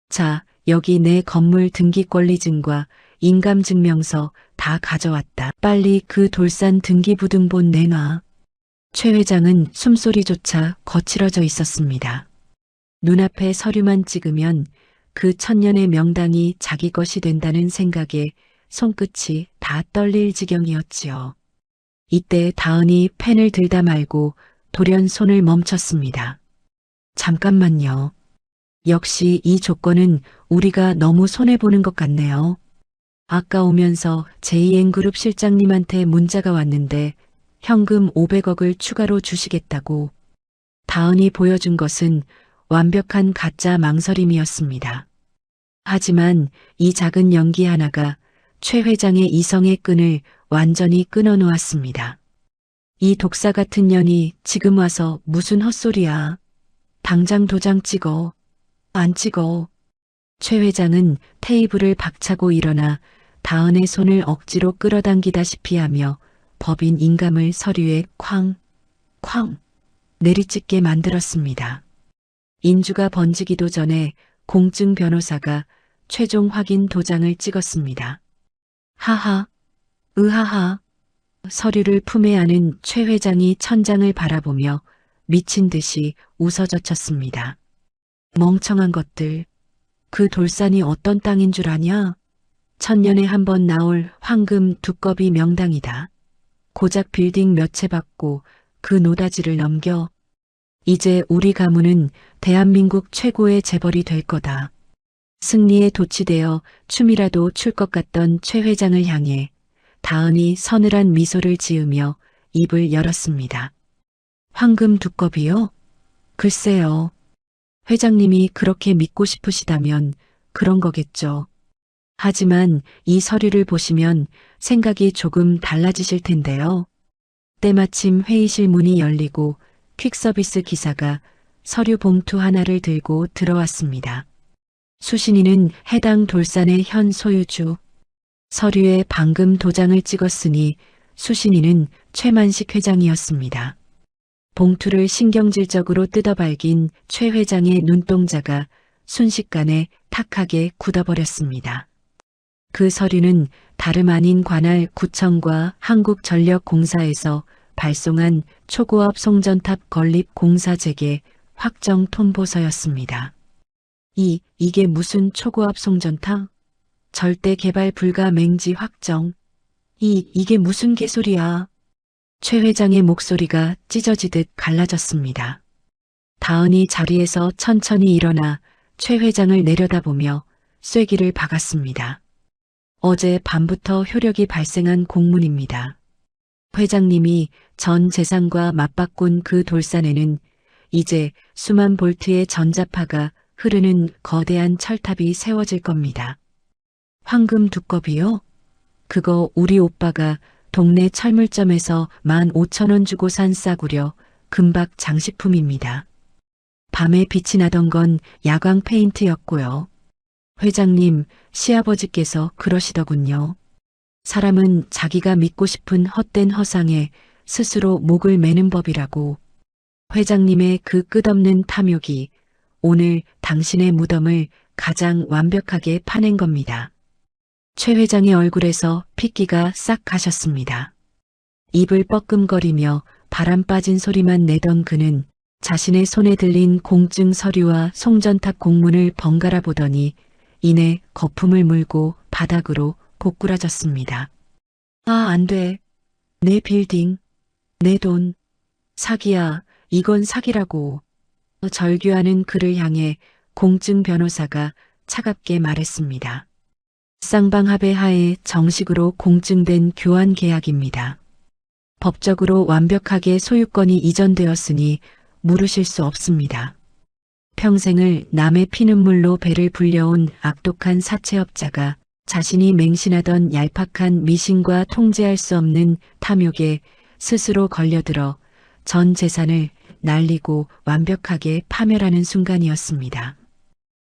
자, 여기 내 건물 등기권리증과 인감증명서 다 가져왔다. 빨리 그 돌산 등기부등본 내놔. 최 회장은 숨소리조차 거칠어져 있었습니다. 눈앞에 서류만 찍으면 그 천년의 명당이 자기 것이 된다는 생각에 손끝이 다 떨릴 지경이었지요. 이때 다은이 펜을 들다 말고 돌연 손을 멈췄습니다. 잠깐만요. 역시 이 조건은 우리가 너무 손해보는 것 같네요. 아까 오면서 JN그룹 실장님한테 문자가 왔는데 현금 500억을 추가로 주시겠다고. 다은이 보여준 것은 완벽한 가짜 망설임이었습니다. 하지만 이 작은 연기 하나가 최 회장의 이성의 끈을 완전히 끊어놓았습니다. 이 독사 같은 년이 지금 와서 무슨 헛소리야. 당장 도장 찍어. 안 찍어. 최 회장은 테이블을 박차고 일어나 다은의 손을 억지로 끌어당기다시피 하며 법인 인감을 서류에 쾅 내리찍게 만들었습니다. 인주가 번지기도 전에 공증 변호사가 최종 확인 도장을 찍었습니다. 하하, 으하하. 서류를 품에 안은 최 회장이 천장을 바라보며 미친 듯이 웃어젖혔습니다. 멍청한 것들. 그 돌산이 어떤 땅인 줄 아냐? 천년에 한 번 나올 황금 두꺼비 명당이다. 고작 빌딩 몇 채 받고 그 노다지를 넘겨. 이제 우리 가문은 대한민국 최고의 재벌이 될 거다. 승리에 도취되어 춤이라도 출 것 같던 최 회장을 향해 다은이 서늘한 미소를 지으며 입을 열었습니다. 황금 두꺼비요? 글쎄요. 회장님이 그렇게 믿고 싶으시다면 그런 거겠죠. 하지만 이 서류를 보시면 생각이 조금 달라지실 텐데요. 때마침 회의실 문이 열리고 퀵서비스 기사가 서류 봉투 하나를 들고 들어왔습니다. 수신인은 해당 돌산의 현 소유주. 서류에 방금 도장을 찍었으니 수신인은 최만식 회장이었습니다. 봉투를 신경질적으로 뜯어발긴 최 회장의 눈동자가 순식간에 탁하게 굳어버렸습니다. 그 서류는 다름 아닌 관할 구청과 한국전력공사에서 발송한 초고압 송전탑 건립 공사 재개 확정 통보서였습니다. 이게 무슨 초고압 송전탑? 절대 개발 불가 맹지 확정. 이게 무슨 개소리야? 최 회장의 목소리가 찢어지듯 갈라졌습니다. 다은이 자리에서 천천히 일어나 최 회장을 내려다보며 쐐기를 박았습니다. 어제 밤부터 효력이 발생한 공문입니다. 회장님이 전 재산과 맞바꾼 그 돌산에는 이제 수만 볼트의 전자파가 흐르는 거대한 철탑이 세워질 겁니다. 황금 두꺼비요? 그거 우리 오빠가 동네 철물점에서 15,000원 주고 산 싸구려 금박 장식품입니다. 밤에 빛이 나던 건 야광 페인트였고요. 회장님, 시아버지께서 그러시더군요. 사람은 자기가 믿고 싶은 헛된 허상에 스스로 목을 매는 법이라고. 회장님의 그 끝없는 탐욕이 오늘 당신의 무덤을 가장 완벽하게 파낸 겁니다. 최 회장의 얼굴에서 핏기가 싹 가셨습니다. 입을 뻐끔거리며 바람 빠진 소리만 내던 그는 자신의 손에 들린 공증 서류와 송전탑 공문을 번갈아 보더니 이내 거품을 물고 바닥으로 고꾸라졌습니다. 아, 안 돼. 내 빌딩, 내 돈. 사기야, 이건 사기라고. 절규하는 그를 향해 공증 변호사가 차갑게 말했습니다. 쌍방합의 하에 정식으로 공증된 교환 계약입니다. 법적으로 완벽하게 소유권이 이전되었으니 물으실 수 없습니다. 평생을 남의 피눈물로 배를 불려온 악독한 사채업자가 자신이 맹신하던 얄팍한 미신과 통제할 수 없는 탐욕에 스스로 걸려들어 전 재산을 날리고 완벽하게 파멸하는 순간이었습니다.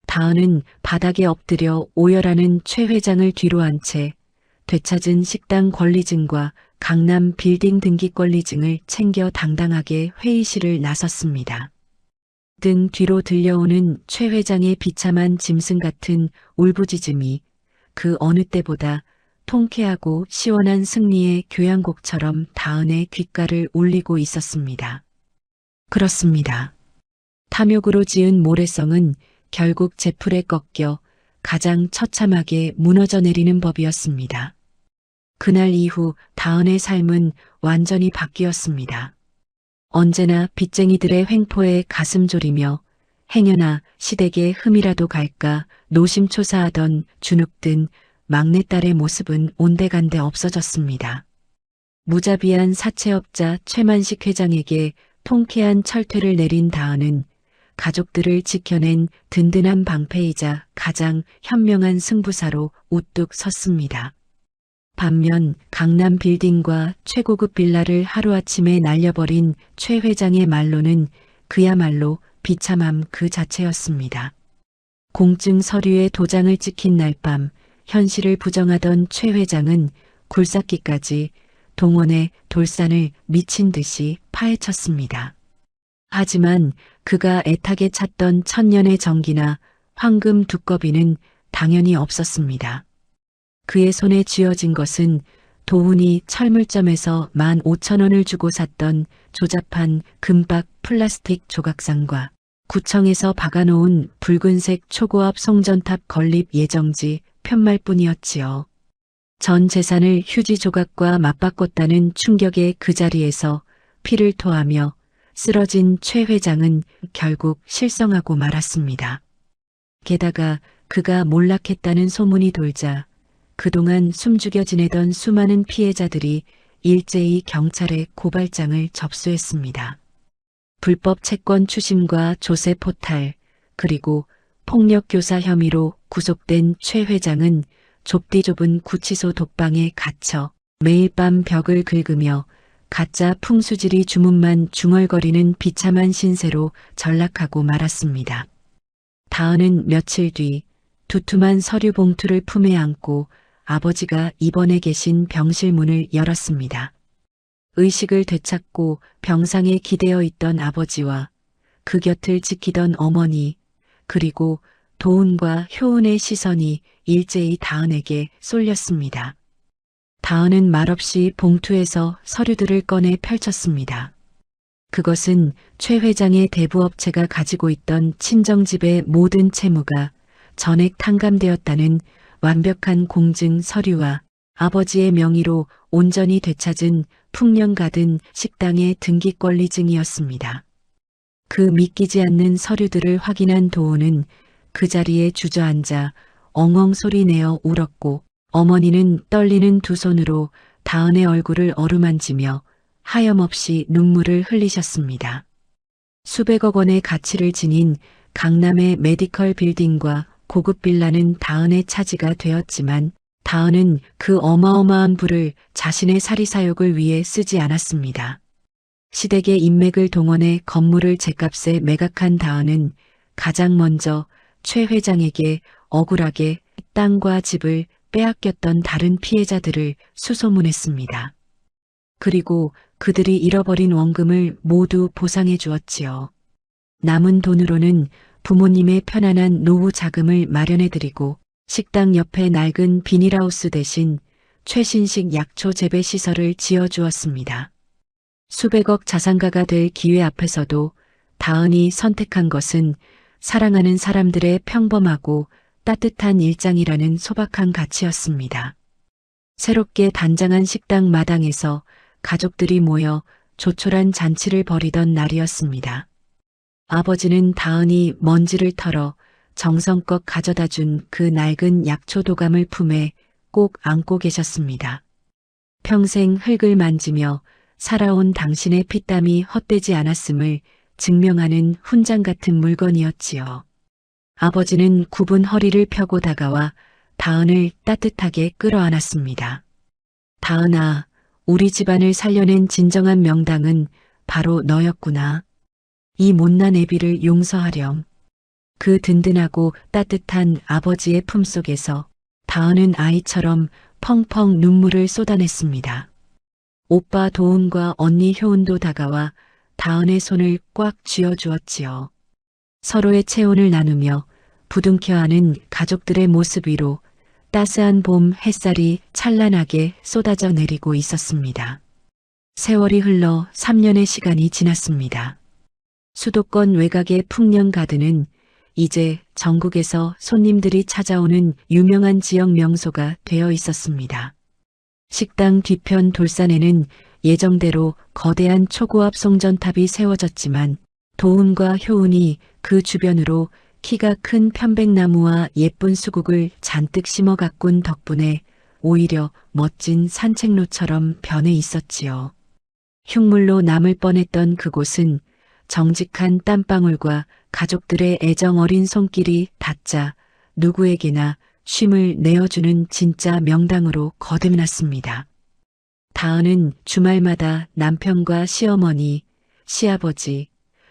다은은 바닥에 엎드려 오열하는 최 회장을 뒤로 한 채 되찾은 식당 권리증과 강남 빌딩 등기 권리증을 챙겨 당당하게 회의실을 나섰습니다. 등 뒤로 들려오는 최 회장의 비참한 짐승 같은 울부짖음이 그 어느 때보다 통쾌하고 시원한 승리의 교향곡처럼 다은의 귓가를 울리고 있었습니다. 그렇습니다. 탐욕으로 지은 모래성은 결국 제풀에 꺾여 가장 처참하게 무너져 내리는 법이었습니다. 그날 이후 다은의 삶은 완전히 바뀌었습니다. 언제나 빚쟁이들의 횡포에 가슴 졸이며 행여나 시댁에 흠이라도 갈까 노심초사하던 주눅든 막내딸의 모습은 온데간데 없어졌습니다. 무자비한 사채업자 최만식 회장에게 통쾌한 철퇴를 내린 다은은 가족들을 지켜낸 든든한 방패이자 가장 현명한 승부사로 우뚝 섰습니다. 반면 강남 빌딩과 최고급 빌라를 하루아침에 날려버린 최 회장의 말로는 그야말로 비참함 그 자체였습니다. 공증 서류에 도장을 찍힌 날 밤 현실을 부정하던 최 회장은 굴삭기까지 동원해 돌산을 미친 듯이 파헤쳤습니다. 하지만 그가 애타게 찾던 천년의 정기나 황금 두꺼비는 당연히 없었습니다. 그의 손에 쥐어진 것은 도훈이 철물점에서 15,000원을 주고 샀던 조잡한 금박 플라스틱 조각상과 구청에서 박아놓은 붉은색 초고압 송전탑 건립 예정지 편말뿐이었지요. 전 재산을 휴지 조각과 맞바꿨다는 충격에 그 자리에서 피를 토하며 쓰러진 최 회장은 결국 실성하고 말았습니다. 게다가 그가 몰락했다는 소문이 돌자 그동안 숨죽여 지내던 수많은 피해자들이 일제히 경찰에 고발장을 접수했습니다. 불법 채권 추심과 조세 포탈, 그리고 폭력 교사 혐의로 구속된 최 회장은 좁디 좁은 구치소 독방에 갇혀 매일 밤 벽을 긁으며 가짜 풍수지리 주문만 중얼거리는 비참한 신세로 전락하고 말았습니다. 다은은 며칠 뒤 두툼한 서류 봉투를 품에 안고 아버지가 입원해 계신 병실 문을 열었습니다. 의식을 되찾고 병상에 기대어 있던 아버지와 그 곁을 지키던 어머니, 그리고 도훈과 효은의 시선이 일제히 다은에게 쏠렸습니다. 다은은 말없이 봉투에서 서류들을 꺼내 펼쳤습니다. 그것은 최 회장의 대부업체가 가지고 있던 친정집의 모든 채무가 전액 탕감되었다는 완벽한 공증 서류와 아버지의 명의로 온전히 되찾은 풍년 가든 식당의 등기 권리증이었습니다. 그 믿기지 않는 서류들을 확인한 도훈은 그 자리에 주저앉아 엉엉 소리 내어 울었고 어머니는 떨리는 두 손으로 다은의 얼굴을 어루만지며 하염없이 눈물을 흘리셨습니다. 수백억 원의 가치를 지닌 강남의 메디컬 빌딩과 고급 빌라는 다은의 차지가 되었지만 다은은 그 어마어마한 부를 자신의 사리사욕을 위해 쓰지 않았습니다. 시댁의 인맥을 동원해 건물을 제값에 매각한 다은은 가장 먼저 최 회장에게 억울하게 땅과 집을 빼앗겼던 다른 피해자들을 수소문했습니다. 그리고 그들이 잃어버린 원금을 모두 보상해 주었지요. 남은 돈으로는 부모님의 편안한 노후 자금을 마련해드리고 식당 옆에 낡은 비닐하우스 대신 최신식 약초 재배 시설을 지어주었습니다. 수백억 자산가가 될 기회 앞에서도 다은이 선택한 것은 사랑하는 사람들의 평범하고 따뜻한 일상이라는 소박한 가치였습니다. 새롭게 단장한 식당 마당에서 가족들이 모여 조촐한 잔치를 벌이던 날이었습니다. 아버지는 다은이 먼지를 털어 정성껏 가져다 준 그 낡은 약초 도감을 품에 꼭 안고 계셨습니다. 평생 흙을 만지며 살아온 당신의 피땀이 헛되지 않았음을 증명하는 훈장 같은 물건이었지요. 아버지는 굽은 허리를 펴고 다가와 다은을 따뜻하게 끌어안았습니다. 다은아, 우리 집안을 살려낸 진정한 명당은 바로 너였구나. 이 못난 애비를 용서하렴. 그 든든하고 따뜻한 아버지의 품속에서 다은은 아이처럼 펑펑 눈물을 쏟아냈습니다. 오빠 도훈과 언니 효은도 다가와 다은의 손을 꽉 쥐어주었지요. 서로의 체온을 나누며 부둥켜안은 가족들의 모습 위로 따스한 봄 햇살이 찬란하게 쏟아져 내리고 있었습니다. 세월이 흘러 3년의 시간이 지났습니다. 수도권 외곽의 풍년 가든은 이제 전국에서 손님들이 찾아오는 유명한 지역 명소가 되어 있었습니다. 식당 뒤편 돌산에는 예정대로 거대한 초고압 송전탑이 세워졌지만 도훈과 효은이 그 주변으로 키가 큰 편백나무와 예쁜 수국을 잔뜩 심어 가꾼 덕분에 오히려 멋진 산책로처럼 변해 있었지요. 흉물로 남을 뻔했던 그곳은 정직한 땀방울과 가족들의 애정 어린 손길이 닿자 누구에게나 쉼을 내어주는 진짜 명당으로 거듭났습니다. 다은은 주말마다 남편과 시어머니, 시아버지,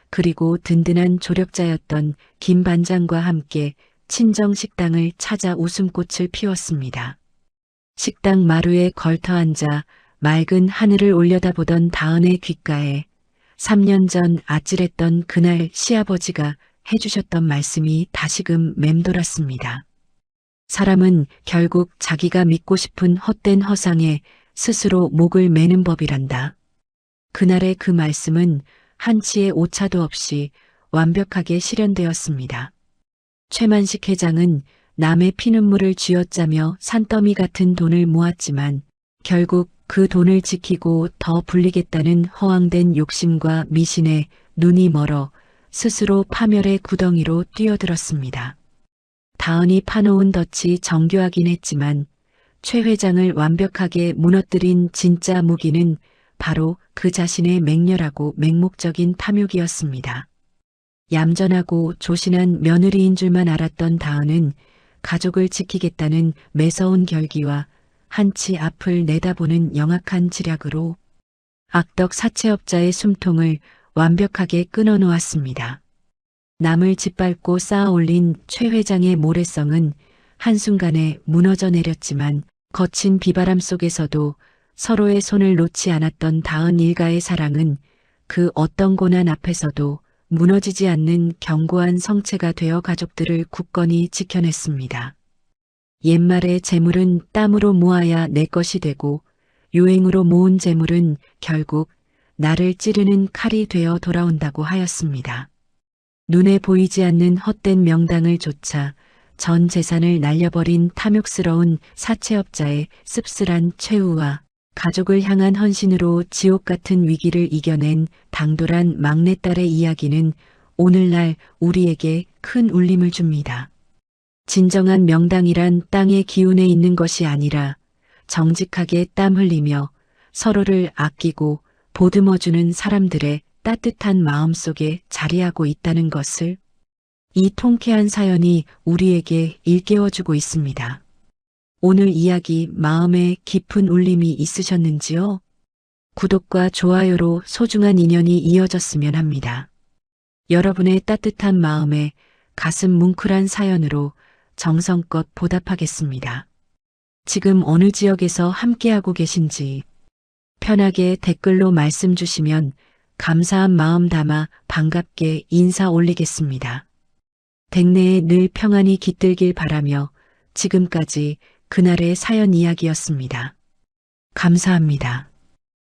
그리고 든든한 조력자였던 김 반장과 함께 친정 식당을 찾아 웃음꽃을 피웠습니다. 식당 마루에 걸터 앉아 맑은 하늘을 올려다보던 다은의 귓가에 3년 전 아찔했던 그날 시아버지가 해주셨던 말씀이 다시금 맴돌았습니다. 사람은 결국 자기가 믿고 싶은 헛된 허상에 스스로 목을 매는 법이란다. 그날의 그 말씀은 한치의 오차도 없이 완벽하게 실현되었습니다. 최만식 회장은 남의 피눈물을 쥐어짜며 산더미 같은 돈을 모았지만 결국 그 돈을 지키고 더 불리겠다는 허황된 욕심과 미신에 눈이 멀어 스스로 파멸의 구덩이로 뛰어들었습니다. 다은이 파놓은 덫이 정교하긴 했지만 최 회장을 완벽하게 무너뜨린 진짜 무기는 바로 그 자신의 맹렬하고 맹목적인 탐욕이었습니다. 얌전하고 조신한 며느리인 줄만 알았던 다은은 가족을 지키겠다는 매서운 결기와 한치 앞을 내다보는 영악한 지략으로 악덕 사채업자의 숨통을 완벽하게 끊어놓았습니다. 남을 짓밟고 쌓아올린 최 회장의 모래성은 한순간에 무너져 내렸지만 거친 비바람 속에서도 서로의 손을 놓지 않았던 다은 일가의 사랑은 그 어떤 고난 앞에서도 무너지지 않는 견고한 성체가 되어 가족들을 굳건히 지켜냈습니다. 옛말에 재물은 땀으로 모아야 내 것이 되고 유행으로 모은 재물은 결국 나를 찌르는 칼이 되어 돌아온다고 하였습니다. 눈에 보이지 않는 헛된 명당을 좇아 전 재산을 날려버린 탐욕스러운 사채업자의 씁쓸한 최후와 가족을 향한 헌신으로 지옥 같은 위기를 이겨낸 당돌한 막내딸의 이야기는 오늘날 우리에게 큰 울림을 줍니다. 진정한 명당이란 땅의 기운에 있는 것이 아니라 정직하게 땀 흘리며 서로를 아끼고 보듬어주는 사람들의 따뜻한 마음 속에 자리하고 있다는 것을 이 통쾌한 사연이 우리에게 일깨워주고 있습니다. 오늘 이야기 마음에 깊은 울림이 있으셨는지요? 구독과 좋아요로 소중한 인연이 이어졌으면 합니다. 여러분의 따뜻한 마음에 가슴 뭉클한 사연으로 정성껏 보답하겠습니다. 지금 어느 지역에서 함께하고 계신지 편하게 댓글로 말씀 주시면 감사한 마음 담아 반갑게 인사 올리겠습니다. 댁내에 늘 평안이 깃들길 바라며 지금까지 그날의 사연 이야기였습니다. 감사합니다.